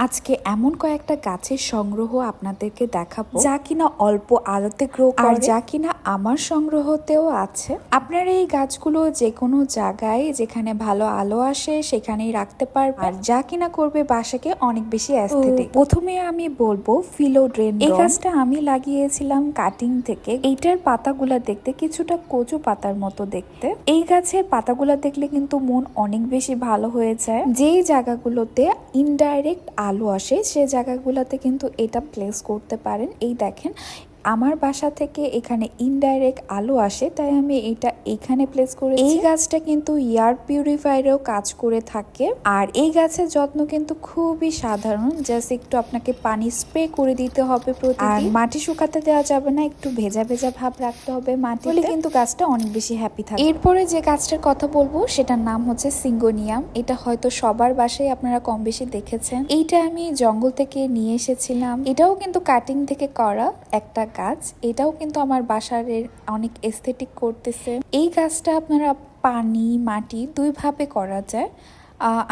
আজকে এমন কয়েকটা গাছের সংগ্রহ আপনাদেরকে দেখাবো যা কিনা অল্প আলোতে গ্রো করে আর যা কিনা আমার সংগ্রহতেও আছে। আপনারা এই গাছগুলো যে কোনো জায়গায় যেখানে ভালো আলো আসে সেখানেই রাখতে পারবেন আর যা কিনা করবে বাসাকে অনেক বেশি অ্যাস্থেটিক। প্রথমে আমি বলবো ফিলোডেনড্রন। এই গাছটা আমি লাগিয়েছিলাম কাটিং থেকে। এইটার পাতাগুলা দেখতে কিছুটা কচু পাতার মতো দেখতে। এই গাছের পাতাগুলা দেখলে কিন্তু মন অনেক বেশি ভালো হয়ে যায়। যেই জায়গাগুলোতে ইনডাইরেক্ট আলো আসে সে জায়গাগুলোতে কিন্তু এটা প্লেস করতে পারেন। এই দেখেন আমার বাসা থেকে এখানে ইনডাইরেক্ট আলো আসে, তাই আমি এটা এখানে প্লেস করেছি। এই গাছটা কিন্তু এয়ার পিউরিফায়ারেও কাজ করে থাকে। আর এই গাছের যত্ন কিন্তু খুবই সাধারণ, জাস্ট একটু আপনাকে পানি স্প্রে করে দিতে হবে প্রতিদিন। আর মাটি শুকাতে দেওয়া যাবে না, একটু ভেজা ভেজা ভাব রাখতে হবে মাটি, বলে কিন্তু গাছটা অনেক বেশি হ্যাপি থাকে। এরপরে যে গাছটার কথা বলবো সেটার নাম হচ্ছে সিঙ্গোনিয়াম। এটা হয়তো সবার বাসায় আপনারা কম বেশি দেখেছেন। এইটা আমি জঙ্গল থেকে নিয়ে এসেছিলাম। এটাও কিন্তু কাটিং থেকে করা একটা গাছ। এটাও কিন্তু আমার বাসার অনেক এস্থেটিক করতেছে। এই গাছটা আপনারা পানি মাটি দুইভাবে করা যায়।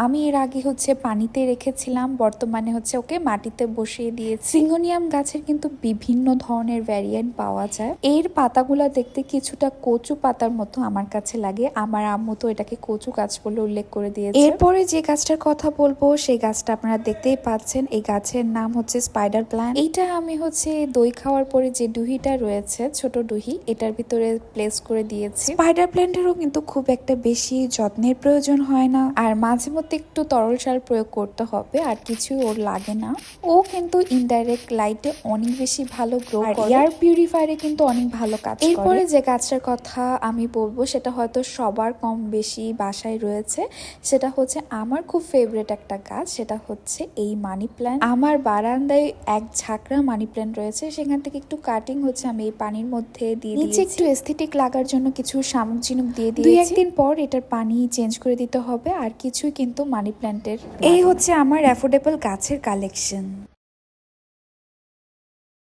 আমি এর আগে হচ্ছে পানিতে রেখেছিলাম, বর্তমানে হচ্ছে ওকে মাটিতে বসিয়ে দিয়েছি। সিঙ্গোনিয়াম গাছের কিন্তু বিভিন্ন ধরনের ভ্যারিয়েন্ট পাওয়া যায়। এর পাতাগুলা দেখতে কিছুটা কচু পাতার মতো আমার কাছে লাগে। আমার আম্মু তো এটাকে কচু গাছ বলে উল্লেখ করে দিয়েছে। এরপরে যে গাছটার কথা বলবো সেই গাছটা আপনারা দেখতেই পাচ্ছেন। এই গাছের নাম হচ্ছে স্পাইডার প্ল্যান্ট। এইটা আমি হচ্ছে দই খাওয়ার পরে যে ডুহিটা রয়েছে, ছোট ডুহি, এটার ভিতরে প্লেস করে দিয়েছি। স্পাইডার প্ল্যান্টেরও কিন্তু খুব একটা বেশি যত্নের প্রয়োজন হয় না, আর মাঝে মধ্যে একটু তরল সার প্রয়োগ করতে হবে, আর কিছু ওর লাগে না। ও কিন্তু ইনডাইরেক্ট লাইটে অনেক বেশি ভালো গ্রো করে, এয়ার পিউরিফায়ারে কিন্তু অনেক ভালো কাজ করে। এরপরে যে গাছটার কথা আমি বলবো সেটা হয়তো সবার কম বেশি বাসায় রয়েছে, সেটা হচ্ছে আমার খুব ফেভারিট একটা গাছ, সেটা হচ্ছে এই মানি প্ল্যান্ট। আমার বারান্দায় এক ঝাঁকড়া মানি প্ল্যান্ট রয়েছে, সেখান থেকে একটু কাটিং হচ্ছে আমি এই পানির মধ্যে দিয়ে দিয়েছি। একটু এস্থেটিক লাগার জন্য কিছু শামুক ঝিনুক দিয়ে দিয়েছি। 2-1 দিন পর এটার পানি চেঞ্জ করে দিতে হবে। আর কিছুই কিন্তু মানি প্ল্যান্টের। এই হচ্ছে আমার অ্যাফোর্ডেবল গাছের কালেকশন।